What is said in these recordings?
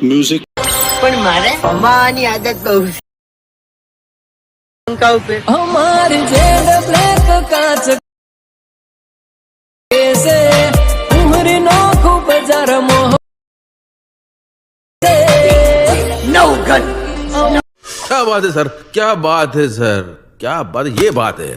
Music પણ મારે અમાની આદત બહુ છે पंखा पे हमारी जेड ब्लैक कांच से उमरी नो खूब जर मोह नवघन क्या बात है सर, क्या बात है सर, क्या बात है, ये बात है।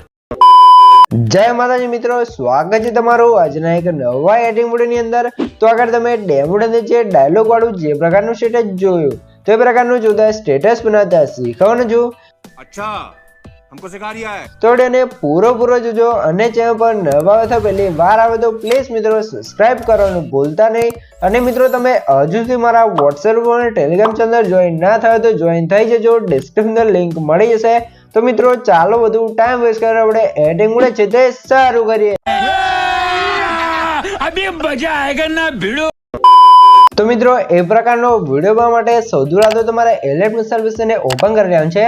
જય માતાજી મિત્રો, સ્વાગત છે તમારું આજના એક નવા એડિટિંગ વિડિયોની અંદર। તો આગળ તમે ડેમોની અંદર જે ડાયલોગ વાળું જે પ્રકારનું સ્ટેટસ જોયું તો એ પ્રકારનું જોતા સ્ટેટસ બનાવતા શીખવાનું છું। अच्छा हमको सिखा रिया है। તો વિડિયોને પૂરો જોજો અને ચેનલ પર નવા હોય તો પહેલી વાર આવે તો પ્લીઝ મિત્રો સબસ્ક્રાઇબ કરવાનું ભૂલતા નહીં। અને મિત્રો તમે હજુ સુધી મારા WhatsApp અને Telegram ચેનલ જોઈન ના થયો તો જોઈન થઈ જજો, ડિસ્ક્રિપ્શન લિંક મળી જશે। તો મિત્રો ચાલો વધુ ટાઈમ વેસ્ટ કરે આપણે એડિટિંગ મળે છે તે શરૂ કરીએ। अभी मजा आएगा ना भिड़ो। તો મિત્રો એ પ્રકારનો વિડિયો બનાવવા માટે સૌથી પહેલા તો તમારે એલર્ટ મિસાઇલ વિશેને ઓપન કરી લેવાનું છે।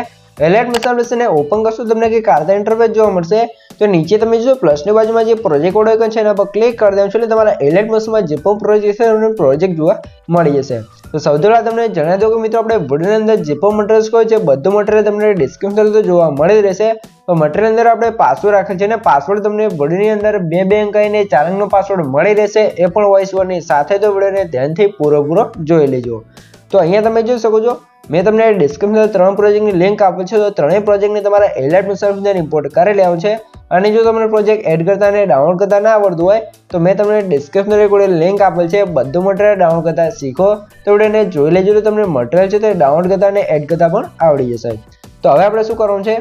એલર્ટ મિસાઇલ વિશેને ઓપન કરશો તમને કે કાર્તા ઇન્ટરફેસ જોવા મળશે। તો નીચે તમે જો પ્લસની બાજુમાં જે પ્રોજેક્ટ વાળો આઇકન છે એના પર ક્લિક કરી દેવાનું છે એટલે તમારા એલર્ટ મિસાઇલમાં જે પણ પ્રોજેક્ટ છે એનો પ્રોજેક્ટ જોવા મળી જશે। તો સૌથી પહેલા તમને જણાવી દઉં કે મિત્રો આપણે વિડિયોની અંદર જે પણ મટીરીયલ્સ કોઈ છે બધું મટીરીયલ તમને ડિસ્ક્રિપ્શન તો જોવા મળી રહેશે। તો મટીરીયલ અંદર આપણે પાસવર્ડ રાખેલ છે અને પાસવર્ડ તમને વિડિયોની અંદર 2 અંક અને 4 અંકનો પાસવર્ડ મળી રહેશે, એ પણ વોઇસ ઓવરની સાથે। તો વિડિયોને ધ્યાનથી પૂરો જોઈ લેજો। તો અહીંયા તમે જોઈ શકો છો મેં તમને ડિસ્ક્રિપ્શનમાં 3 પ્રોજેક્ટની લિંક આપી છે। તો ત્રણેય પ્રોજેક્ટને તમારે એલર્ટ મિસાઇલ અંદર ઇમ્પોર્ટ કરી લેવાનું છે। અને જો તમને પ્રોજેક્ટ એડ કરતા અને ડાઉનલોડ કરતા ના આવડતું હોય તો મેં તમને ડિસ્ક્રિપ્શનમાં એક લિંક આપેલ છે, બધું મટીરીયલ ડાઉનલોડ કરતા શીખો। તો વિડિયોને જોઈ લેજો તો તમને મટીરીયલ છે તે ડાઉનલોડ કરતા અને એડ કરતા પણ આવડી જશે। તો હવે આપણે શું કરવાનું છે,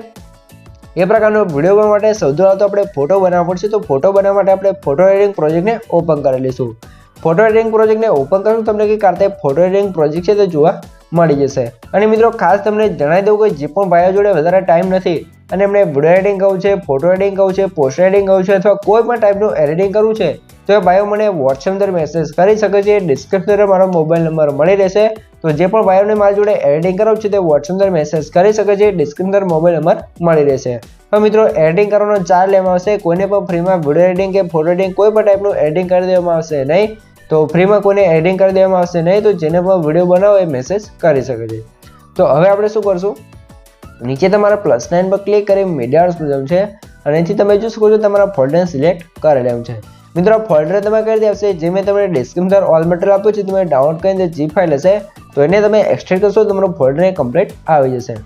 એ પ્રકારનો વિડિયો બનાવવા માટે સૌથી પહેલા તો આપણે ફોટો બનાવવો પડશે। તો ફોટો બનાવવા માટે આપણે ફોટો એડિટિંગ પ્રોજેક્ટને ઓપન કરી લઈશું। ફોટો એડિટિંગ પ્રોજેક્ટને ઓપન કરશું તમને કે કાર્તે ફોટો એડિટિંગ પ્રોજેક્ટ છે તે જોવા મળી જશે। અને મિત્રો ખાસ તમને જણાવી દઉં કે જે પણ ભાઈઓ જોડે વધારે ટાઈમ નથી અને એમને વિડિયો એડિટિંગ કરવું છે, ફોટો એડિટિંગ કરવું છે, પોસ્ટર એડિટિંગ કરવું છે અથવા કોઈ પણ ટાઈપનું એડિટિંગ કરવું છે તો એ ભાઈઓ મને WhatsApp અંદર મેસેજ કરી શકે છે। ડિસ્ક્રિપ્શનમાં મારો મોબાઈલ નંબર મળી રહેશે। તો જે પણ ભાઈઓને મારી જોડે એડિટિંગ કરવું છે તે WhatsApp અંદર મેસેજ કરી શકે છે, ડિસ્ક્રિપ્શનમાં મોબાઈલ નંબર મળી રહેશે। તો મિત્રો એડિટિંગ કરવાનો ચાર્જ લેવામાં આવશે, કોઈને પણ ફ્રીમાં વિડિયો એડિટિંગ કે ફોટો એડિટિંગ કોઈ પણ ટાઈપનું એડિટિંગ કરી દેવામાં આવશે નહીં। તો ફ્રીમાં કોઈને એડિટિંગ કરી દેવામાં આવશે નહીં। તો જેને પણ વિડિયો બનાવો એ મેસેજ કરી શકે છે। તો હવે આપણે શું કરશું, નીચે તમારા +9 પર ક્લિક કરી મીડિયા પર જવાનું છે અને અહીંથી તમે જોઈ શકો છો તમારા ફોલ્ડરને સિલેક્ટ કરી લેવાનું છે। મિત્રો ફોલ્ડર તમે કરી દેશે જે મેં તમને ડિસ્ક્રિપ્શન ઓલ મટીરીયલ આપ્યું છે તમે ડાઉનલોડ કરીને જે ફાઇલ હશે તો એને તમે એક્સટ્રેક્ટ કરશો તો તમારું ફોલ્ડર કમ્પ્લીટ આવી જશે।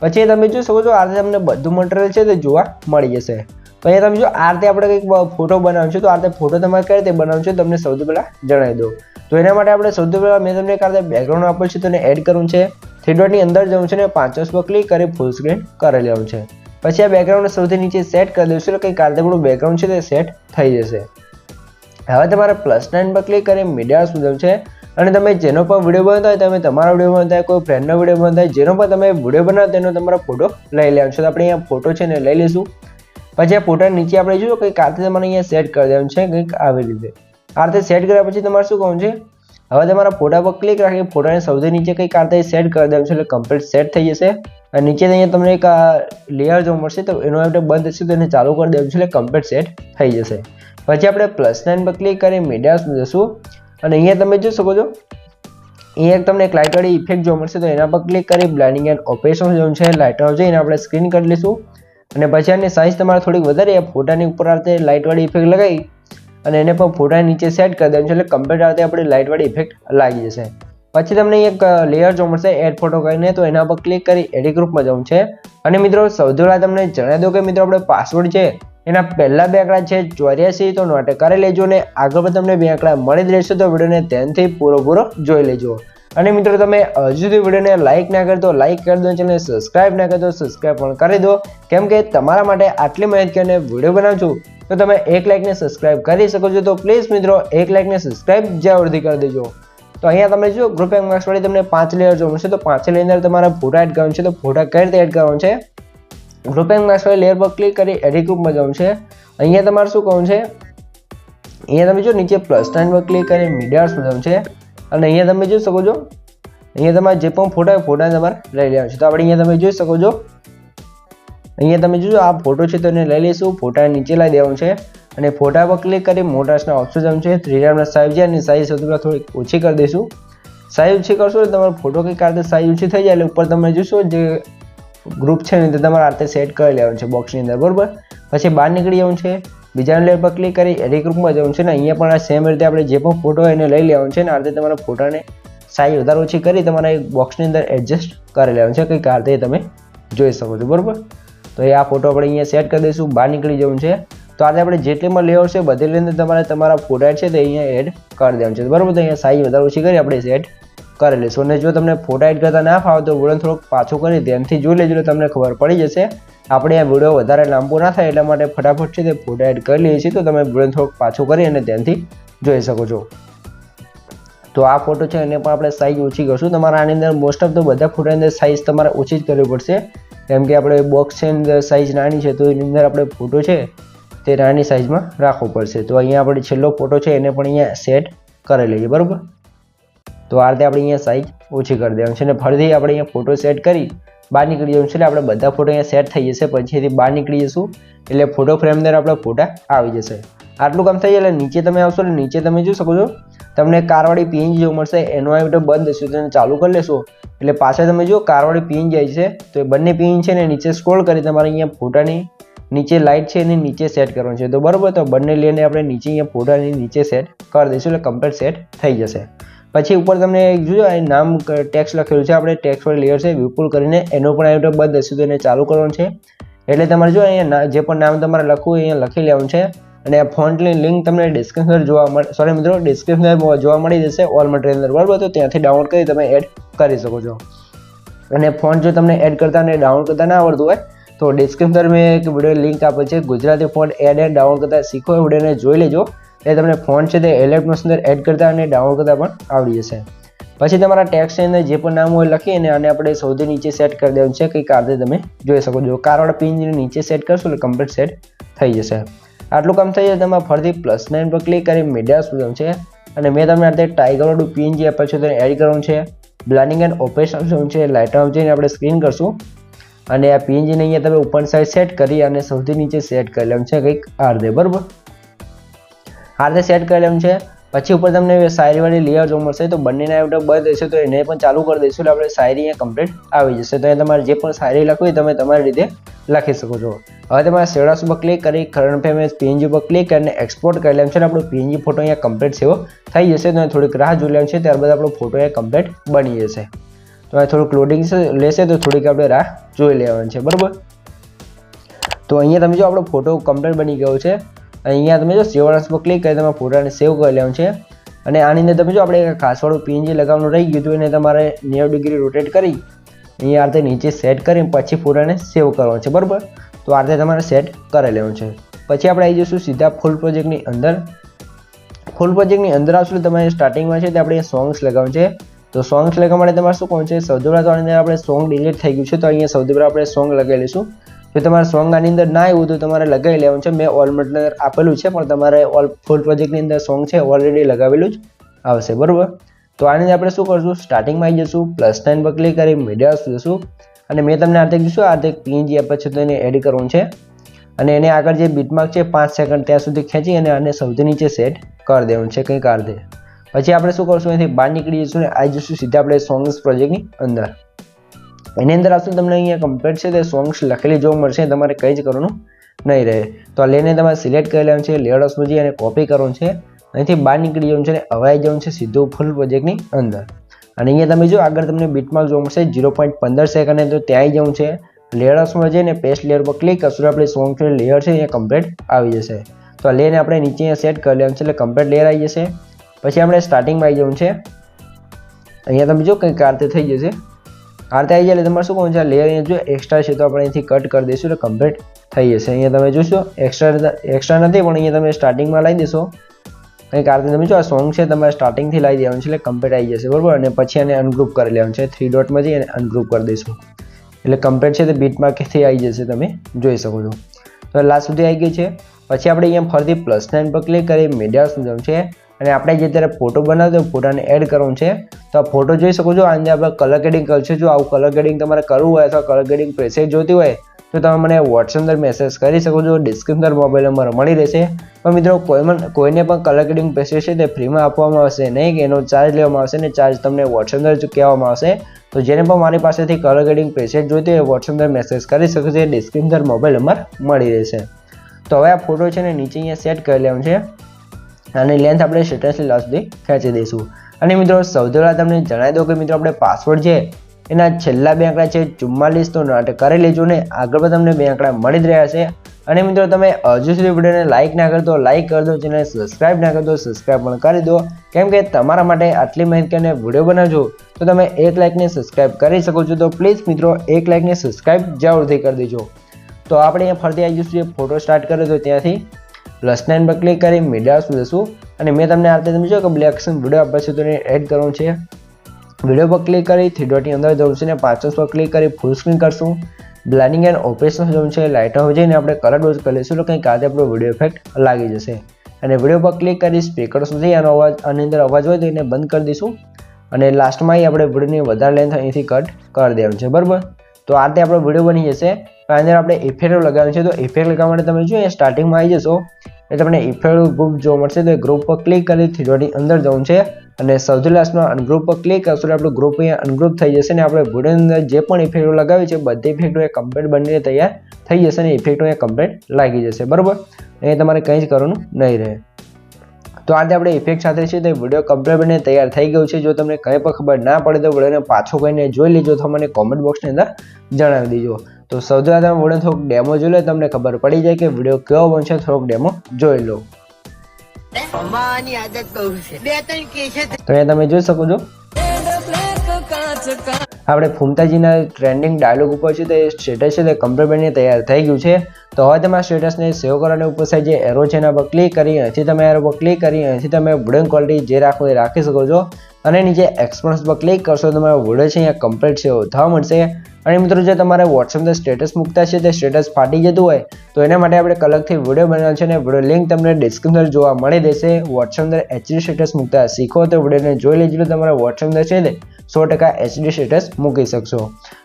પછી તમે જોઈ શકો છો આ રીતે તમને બધું મટીરીયલ છે તે જોવા મળી જશે। તો અહીંયા તમે જો આ રીતે આપણે કંઈક ફોટો બનાવવાનો છે, તો આ રીતે ફોટો તમારે કઈ રીતે બનાવવાનો છે તમને સૌથી પહેલા જણાવી દઉં। તો એના માટે આપણે સૌથી પહેલા મેં તમને આ રીતે બેકગ્રાઉન્ડ આપેલું છે તો એને એડ કરવું છે। 3 ડોટની અંદર જવું છે ને 5 પર ક્લિક કરી ફૂલ સ્ક્રીન કરી લેવાનું છે। પછી આ બેકગ્રાઉન્ડ સૌથી નીચે સેટ કરી દઈશું એટલે કંઈક આ રીતે આપણું બેકગ્રાઉન્ડ છે તે સેટ થઈ જશે। હવે તમારે +9 પર ક્લિક કરી મીડિયા પર જવું છે અને તમે જેનો પણ વિડીયો બનાવતા હોય તમે તમારો વિડીયો બનાવતા હોય કોઈ ફ્રેન્ડનો વિડીયો બનાવતા હોય જેનો પણ તમે વિડીયો બનાવો તેનો તમારો ફોટો લઈ લેવાનો છે। તો આપણે અહીંયા ફોટો છે ને લઈ લઈશું। પછી આ ફોટા નીચે આપણે જોયું કંઈક આ રીતે તમારે અહીંયા સેટ કરી દેવાનું છે, કંઈક આવી રીતે આ રીતે સેટ કર્યા પછી તમારે શું કરવાનું છે, હવે તમારા ફોટા પર ક્લિક રાખી ફોટાને સૌથી નીચે કંઈક આ રીતે સેટ કરી દેવાનું છે એટલે કમ્પ્લીટ સેટ થઈ જશે। અને નીચે અહીંયા તમને એક લેયર જોવા મળશે તો એનો આપણે બંધ થશે તો એને ચાલુ કરી દેવાનું છે એટલે કમ્પ્લીટ સેટ થઈ જશે। પછી આપણે +9 પર ક્લિક કરી મીડિયા જશું અને અહીંયા તમે જોઈ શકો છો અહીંયા તમને એક લાઇટ વાળી ઇફેક્ટ જોવા મળશે તો એના પર ક્લિક કરી બ્લાઇન્ડિંગ એન્ડ ઓપરેશન જવું છે, લાઇટ આવ જઈને આપણે સ્ક્રીન કરી લઈશું। અને પછી આની સાઇઝ તમારે થોડીક વધારે ફોટાની ઉપર આ રીતે લાઇટ વાળી ઇફેક્ટ લગાવી અને એને પણ ફોટાની નીચે સેટ કરી દેવાનું છે એટલે કમ્પ્લીટ આ રીતે આપણી લાઇટ વાળી ઇફેક્ટ લાગી જશે। પછી તમને એક લેયર જોવા મળશે એડ ફોટો કરીને તો એના પર ક્લિક કરી એડિટ ગ્રુપમાં જવું છે। અને મિત્રો સૌથી પહેલા તમને જણાવી દઉં કે મિત્રો આપણે પાસવર્ડ છે એના પહેલા 2 આંકડા છે 84 તો નોટ કરી લેજો અને આગળ પણ તમને 2 આંકડા મળી જ રહેશે। તો વિડીયોને ધ્યાનથી પૂરો જોઈ લેજો। અને મિત્રો તમે હજુ સુધી વિડીયોને લાઇક ના કરી તો લાઇક કરી દો, ચેનલને સબસ્ક્રાઇબ ના કરી તો સબસ્ક્રાઇબ પણ કરી દો, કેમ કે તમારા માટે આટલી મહેનત કરીને વિડીયો બનાવું છું તો તમે 1 લાઇકને સબસ્ક્રાઇબ કરી શકો છો। તો પ્લીઝ મિત્રો 1 લાઇકને સબસ્ક્રાઇબ જરૂરથી કરી દેજો। તો અહીંયા તમે જો ગ્રુપ એન્ડ માર્ક્સ વાળી તમને 5 લેયર જોવા મળશે તો 5 લેયર અંદર તમારા ફોટા એડ કરવાનું છે। તો ફોટા કઈ રીતે એડ કરવાનું છે, ગ્રુપ એન્ડ માર્ક્સ વાળી લેયર પર ક્લિક કરી એડિટ ગ્રુપમાં જવાનું છે। અહીંયા તમારે શું કરવાનું છે, અહીંયા તમે જો નીચે +9 પર ક્લિક કરી મીડિયા પર જવાનું છે અને અહીંયા તમે જોઈ શકો છો અહીંયા તમારે જે પણ ફોટા તમારે લઈ લેવાનું છે। તો આપણે અહીંયા તમે જોઈ શકો છો અહીંયા તમે જોજો આ ફોટો છે તો એને લઈ લઈશું, ફોટા નીચે લઈ દેવાનું છે અને ફોટા પર ક્લિક કરી મોટાસના ઓપ્શન જવાનું છે, 3 ડાયમેન્શનલ સાઇઝ છે અને સાઇઝ સૌથી પહેલા થોડી ઓછી કરી દઈશું। સાઈઝ ઓછી કરશો એટલે તમારો ફોટો કંઈક આ રીતે સાઈઝ ઓછી થઈ જાય એટલે ઉપર તમે જોશો જે ગ્રુપ છે ને તે તમારે આ રીતે સેટ કરી લેવાનું છે બોક્સની અંદર, બરાબર. પછી બહાર નીકળી જવાનું છે, બીજા લેયર પર ક્લિક કરી એડિટ ગ્રુપમાં જવાનું છે ને અહીંયા પણ આ સેમ રીતે આપણે જે પણ ફોટો હોય એને લઈ લેવાનું છે ને આ રીતે તમારા ફોટાને સાઈઝ વધારે ઓછી કરી તમારા એક બોક્સની અંદર એડજસ્ટ કરી લેવાનું છે, કંઈક આ રીતે તમે જોઈ શકો છો, બરાબર. તો એ આ ફોટો આપણે અહીંયા સેટ કરી દઈશું, બહાર નીકળી જવાનું છે. તો આજે આપણે જેટલીમાં લેયર છે બધેની અંદર તમારે તમારા ફોટા છે તે અહીંયા એડ કરી દેવાનું છે, બરાબર. તો અહીંયા સાઈઝ વધારે ઓછી કરી આપણે સેટ કરી લઈશું. અને જો તમને ફોટા એડ કરતા ના ફાવે તો વિડીયો થોડોક પાછો કરી ધ્યાનથી જોઈ લેજો, તમને ખબર પડી જશે. આપણે આ વિડીયો વધારે લાંબો ના થાય એટલા માટે ફટાફટ છે તે ફોટા એડ કરી લઈએ છીએ, તો તમે વિડીયો થોડોક પાછો કરી અને ધ્યાનથી જોઈ શકો છો. તો આ ફોટો છે એને પણ આપણે સાઈઝ ઓછી કરશું. તમારે આની અંદર મોસ્ટ ઓફ તો બધા ફોટાની અંદર સાઈઝ તમારે ઓછી જ કરવી પડશે, કેમ કે આપણે બોક્સ છે અંદર સાઈઝ નાની છે તો એની અંદર આપણે ફોટો છે તે નાની સાઈઝમાં રાખવો પડશે. તો અહીંયા આપણે છેલ્લો ફોટો છે એને પણ અહીંયા સેટ કરી લઈએ, બરાબર. તો આ રીતે આપણે અહીંયા સાઈઝ ઓછી કરી દેવાનું છે અને ફરીથી આપણે અહીંયા ફોટો સેટ કરી બહાર નીકળી જવાનું છે એટલે આપણે બધા ફોટો અહીંયા સેટ થઈ જશે. પછીથી બહાર નીકળી જશું એટલે ફોટો ફ્રેમ અંદર આપણા ફોટા આવી જશે. આટલું કામ થઈ જાય એટલે નીચે તમે આવશો એટલે નીચે તમે જોઈ શકો છો તમને કારવાળી પીએનજી જોવા મળશે. એનો આ વિડીયો બંધ હશે તો ચાલુ કરી લેશો એટલે પાછળ તમે જો કારવાળી પીએનજી આવી છે. તો એ બંને પીએનજી છે ને નીચે સ્ક્રોલ કરી તમારે અહીંયા ફોટાની નીચે લાઇટ છે એની નીચે સેટ કરવાનું છે, તો બરાબર. તો બંને લઈને આપણે નીચે અહીંયા ફોટાની નીચે સેટ કરી દઈશું એટલે કમ્પ્લીટ સેટ થઈ જશે. પછી ઉપર તમને જોજો આ નામ ટેક્સ્ટ લખેલું છે, આપણે ટેક્સ્ટ વાળી લેયર છે વિપુલ કરીને એનો પણ આ વિડીયો બંધ હશે તો એને ચાલુ કરવાનું છે. એટલે તમારે જો અહીંયા જે પણ નામ તમારે લખવું અહીંયા લખી લેવાનું છે. અને આ ફોન્ટની લિંક તમને ડિસ્ક્રિપ્શન જોવા મળે, સોરી મિત્રો ડિસ્ક્રિપ્શન જોવા મળી જશે ઓલ મટીરિયલ અંદર, બરાબર. તો ત્યાંથી ડાઉનલોડ કરી તમે એડ કરી શકો છો. અને ફોન્ટ જો તમને એડ કરતા અને ડાઉનલોડ કરતા ના આવડતું હોય તો ડિસ્ક્રિપ્શન મેં એક વિડીયો લિંક આપે છે Gujarati font add and download કરતા શીખો, એ વિડીયોને જોઈ લેજો. એટલે તમને ફોન્ટ છે તે એલિફન્ટ્સ અંદર એડ કરતા અને ડાઉનલોડ કરતા પણ આવડી જશે. પછી તમારા ટેક્સ્ટની અંદર જે પણ નામ હોય લખી અને આને આપણે સૌથી નીચે સેટ કરી દેવાનું છે, કંઈક આ રીતે તમે જોઈ શકો છો. કારવાળા પિનની નીચે સેટ કરશો એટલે કમ્પ્લીટ સેટ થઈ જશે. આટલું કામ થઈ જાય તમારે ફરીથી +9 પર ક્લિક કરી મીડિયા સુધમ છે અને મેં તમને આ ટાઈગર વાળું પીએનજી આપ્યું છે તેને એડ કરવાનું છે. બ્લેન્ડિંગ એન્ડ ઓપરેશન શું છે લાઇટ ઓફ જઈને આપણે સ્ક્રીન કરશું અને આ પીએનજીને અહીંયા તમે ઉપર સાઈડ સેટ કરી અને સૌથી નીચે સેટ કરી લેવાનું છે, કંઈક આ રીતે, બરાબર. આ રીતે સેટ કરી લેવાનું છે. પછી ઉપર તમને શાયરીવાળી લેયર જોવા મળશે તો બંનેના વિડીયો બંધ હશે તો એને પણ ચાલુ કરી દઈશું એટલે આપણે શાયરી અહીંયા કમ્પ્લીટ આવી જશે. તો એ તમારે જે પણ શાયરી લખવી તમે તમારી રીતે લખી શકો છો. હવે તમારે શેડોસ પર ક્લિક કરી કરંટ ફ્રેમ પીએનજી પર ક્લિક કરીને એક્સપોર્ટ કરી લેવાનું છે અને આપણો પીએનજી ફોટો અહીંયા કમ્પ્લીટ સેવ થઈ જશે. તો થોડીક રાહ જોઈ લેવાનું છે, ત્યારબાદ આપણો ફોટો અહીંયા કમ્પ્લીટ બની જશે. તો આ થોડુંક લોડિંગ લેશે તો થોડીક આપણે રાહ જોઈ લેવાની છે, બરાબર. તો અહીંયા તમે જો આપણો ફોટો કમ્પ્લીટ બની ગયો છે. અહીંયા તમે જો સેવ પર ક્લિક કરી તમારા ફોટાને સેવ કરી લેવાનું છે અને આની અંદર તમે જો આપણે ખાસવાળું પીએનજી લગાવવાનું રહી ગયું હતું એને તમારે 90 ડિગ્રી રોટેટ કરી અહીંયા આ રીતે નીચે સેટ કરી પછી ફોટાને સેવ કરવાનો છે, બરાબર. તો આ રીતે તમારે સેટ કરી લેવાનું છે. પછી આપણે આવી જઈશું સીધા ફૂલ પ્રોજેક્ટની અંદર. ફૂલ પ્રોજેક્ટની અંદર આવશું તમારે સ્ટાર્ટિંગમાં છે તે આપણે સોંગ્સ લગાવવાનું છે. તો સોંગ્સ લગાવવા માટે તમારે શું કરવાનું છે, સૌથી પહેલાં તો આની અંદર આપણે સોંગ ડિલીટ થઈ ગયું છે તો અહીંયા સૌથી પહેલાં આપણે સોંગ લગાવી લઈશું. જો તમારે સોંગ આની અંદર ના આવ્યું તો તમારે લગાવી લેવાનું છે. મેં ઓલ મટીરિયલ આપેલું છે પણ તમારે ઓલ ફૂલ પ્રોજેક્ટની અંદર સોંગ છે ઓલરેડી લગાવેલું જ આવશે, બરાબર. તો આની અંદર આપણે શું કરશું, સ્ટાર્ટિંગમાં આવી જશું, +9 પર ક્લિક કરી મીડિયા જશું અને મેં તમને આ કહીશું આ પીએનજી આપે છે તો એને એડ કરવું છે અને એને આગળ જે બીટમાર્ક છે 5 સેકન્ડ ત્યાં સુધી ખેંચી અને આને સૌથી નીચે સેટ કરી દેવાનું છે, કંઈક આ રીતે. પછી આપણે શું કરશું, અહીંથી બહાર નીકળી જઈશું ને આવી જઈશું સીધા આપણે સોંગ્સ પ્રોજેક્ટની અંદર. એની અંદર આવશું તમને અહીંયા કમ્પ્લીટ છે તે સોંગ્સ લખેલી જોવા મળશે, તમારે કંઈ જ કરવાનું નહીં રહે. તો આ લઈને તમારે સિલેક્ટ કરી લેવાનું છે, લેયર ઓફ જઈ અને કોપી કરવાનું છે, અહીંથી બહાર નીકળી જવાનું છે અને અવાઈ જવાનું છે સીધું ફૂલ પ્રોજેક્ટની અંદર. અને અહીંયા તમે જો આગળ તમને બીટમાર્ક જોવા મળશે 0.15 સેકન્ડ તો ત્યાં આવી જવું છે. લેયર ઓફમાં જઈને પેસ્ટ લેયર પર ક્લિક કરશું આપણે સોંગ છે લેયર છે અહીંયા કમ્પ્લીટ આવી જશે. તો આ લેયરને આપણે નીચે અહીંયા સેટ કરી લેવાનું છે એટલે કમ્પ્લીટ લેયર આવી જશે. પછી આપણે સ્ટાર્ટિંગમાં આવી જવું છે, અહીંયા તમે જો કંઈક આ રીતે થઈ જશે. આ રીતે આવી જાય એટલે તમારે શું કહું છે આ લેયર અહીંયા જો એક્સ્ટ્રા છે તો આપણે અહીંથી કટ કરી દઈશું એટલે કમ્પ્લીટ થઈ જશે. અહીંયા તમે જોશો એક્સ્ટ્રા નથી પણ અહીંયા તમે સ્ટાર્ટિંગમાં લાવી દેશો કંઈક આ રીતે તમે જો આ સોંગ છે તમારે સ્ટાર્ટિંગથી લાવી દેવાનું છે એટલે કમ્પ્લીટ આવી જશે, બરાબર. અને પછી એને અનગ્રુપ કરી લેવાનું છે, 3 ડોટમાં જઈ અને અનગ્રુપ કરી દઈશું એટલે કમ્પ્લીટ છે તે બીટમાર્કથી આવી જશે, તમે જોઈ શકો છો. તો લાસ્ટ સુધી આવી ગઈ છે. પછી આપણે અહીંયા ફરીથી +9 પર ક્લિક કરી મીડિયા સુધમ છે અને આપણે જે અત્યારે ફોટો બનાવ્યો ફોટાને એડ કરવાનું છે. તો આ ફોટો જોઈ શકો છો, આની આપણે કલર ગ્રેડિંગ કરશે. જો આવું કલર ગ્રેડિંગ તમારે કરવું હોય અથવા કલર ગ્રેડિંગ પ્રેસેટ જોતી હોય તો તો તમે મને વોટ્સએપ અંદર મેસેજ કરી શકો છો. ડિસ્ક્રિપ્શન મોબાઈલ નંબર મળી રહેશે. પણ મિત્રો કોઈને પણ કલર ગ્રેડિંગ પ્રેસેસ છે તે ફ્રીમાં આપવામાં આવશે નહીં, કે એનો ચાર્જ લેવામાં આવશે ને ચાર્જ તમને વોટ્સએપ અંદર કહેવામાં આવશે. તો જેને પણ મારી પાસેથી કલર ગ્રેડિંગ પ્રેસેસ જોઈતી હોય વોટ્સએપ અંદર મેસેજ કરી શકે છે. ડિસ્ક્રિપ્શન મોબાઈલ નંબર મળી રહેશે. તો હવે આ ફોટો છે ને નીચે અહીંયા સેટ કરી લેવાનું છે અને લેન્થ આપણે સ્ટેટસની લાસ્ટ સુધી ખેંચી દઈશું. અને મિત્રો સૌથી પહેલાં તમને જણાવી દઉં કે મિત્રો આપણે પાસવર્ડ છે એના છેલ્લા 2 આંકડા છે 44, તો નોટ કરી લેજો ને આગળ પણ તમને 2 આંકડા મળી જ રહ્યા છે. અને મિત્રો તમે હજુ સુધી વિડીયોને લાઇક ના કરતો લાઇક કરી દો, ચેનલ સબસ્ક્રાઇબ ના કરતો સબસ્ક્રાઇબ પણ કરી દો, કેમ કે તમારા માટે આટલી માહિતી અને વિડીયો બનાવજો તો તમે 1 લાઇકને સબસ્ક્રાઇબ કરી શકો છો. તો પ્લીઝ મિત્રો 1 લાઇકને સબસ્ક્રાઇબ જરૂરથી કરી દેજો. તો આપણે અહીંયા ફરતી આવી જઈશું, ફોટો સ્ટાર્ટ કર્યો તો ત્યાંથી +9 પર ક્લિક કરી મીડિયા શું જશું અને મેં તમને આ રીતે તમે જો કે બ્લેક એક્શન વિડીયો આપે છે તો એને એડ કરવાનું છે. વિડીયો પર ક્લિક કરી 3 ડોટની અંદર જવું છે ને 5 પર ક્લિક કરી ફૂલ સ્ક્રીન કરશું. બ્લેન્ડિંગ એન્ડ ઓપરેશન જવું છે, લાઇટ ઓફ જઈને આપણે કલર ડોઝ કરી લઈશું તો કંઈક આજે આપણો વિડીયો ઇફેક્ટ લાગી જશે. અને વિડીયો પર ક્લિક કરી સ્પીકર સુધી આનો અવાજ આની અંદર અવાજ હોય તો એને બંધ કરી દઈશું. અને લાસ્ટમાં આપણે વિડીયોની વધારે લેન્થ અહીંથી કટ કરી દેવાનું છે, બરાબર. તો આ રીતે આપણો વિડીયો બની જશે. અંદર આપણે ઇફેક્ટ લગાવવાનું છે, તો ઇફેક્ટ લગાવવા માટે તમે જો અહીંયા સ્ટાર્ટિંગમાં આવી જશો એટલે તમને ઇફેક્ટ ગ્રુપ જોવા મળશે. તો એ ગ્રુપ પર ક્લિક કરી 3 ડોટની અંદર જવું છે અને સૌથી લાસ્ટમાં અનગ્રુપ પર ક્લિક કરશો એટલે આપણું ગ્રુપ અહીંયા અનગ્રુપ થઈ જશે. ને આપણે વિડીયોની અંદર જે પણ ઇફેક્ટો લગાવી છે બધી ઇફેક્ટો એ કમ્પ્લીટ બનીને તૈયાર થઈ જશે અને ઇફેક્ટો એ કમ્પ્લીટ લાગી જશે, બરાબર. એ તમારે કંઈ જ કરવાનું નહીં રહે. તો આજે આપણે ઇફેક્ટ સાથે છે તે વિડીયો કમ્પ્લીટ બનીને તૈયાર થઈ ગયું છે. જો તમને કંઈ પણ ખબર ના પડે તો વિડીયોને પાછો કહીને જોઈ લેજો, તો મને કોમેન્ટ બોક્સની અંદર જણાવી દેજો. તો સૌથી પહેલાં તમે વિડીયો થોડોક ડેમો જોઈ લો, તમને ખબર પડી જાય કે વિડીયો કેવો બનશે. થોડોક ડેમો જોઈ લો. અમાની આદત બહુ છે. 2-3 કેસ છે. તો અહીંયા તમે જોઈ શકો છો આપણે ફૂમતાજીના ટ્રેન્ડિંગ ડાયલોગ ઉપર છે તે સ્ટેટસ છે તે કમ્પ્લીટ બનીને તૈયાર થઈ ગયું છે. તો હવે તમે આ સ્ટેટસને સેવ કરવાની ઉપર સાઈડ જે એરો છે એના પર ક્લિક કરી અહીંથી તમે એરો પર ક્લિક કરી અહીંથી તમે વિડીયો ક્વોલિટી જે રાખો એ રાખી શકો છો. અને નીચે એક્સપોર્ટ પર ક્લિક કરશો તો તમારો વિડીયો છે અહીંયા કમ્પ્લીટ છે થવા મળશે. અને મિત્રો જે તમારે વોટ્સએપ પર સ્ટેટસ મૂકતા છે તે સ્ટેટસ ફાટી જતું હોય તો એના માટે આપણે અલગથી વિડીયો બનાવવાનો છે અને વિડીયો લિંક તમને ડિસ્ક્રિપ્શન જોવા મળી રહેશે. વોટ્સએપ અંદર HD સ્ટેટસ મૂકતા શીખો તો વિડીયોને જોઈ લેજો, તમારા વોટ્સએપ અંદર છે તે 100% HD સ્ટેટસ મૂકી શકશો.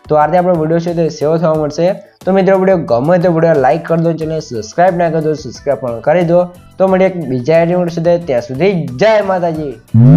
તો આ રીતે આપણો વિડીયો છે તે સેવ થવા મળશે. તો મિત્રો વિડીયો ગમે તો વિડીયો લાઇક કરી દો, ચેનલ સબસ્ક્રાઇબ ના કરી દો સબસ્ક્રાઇબ પણ કરી દો. તો મળીએ એક બીજા એડિયો સુધી, ત્યાં સુધી જય માતાજી.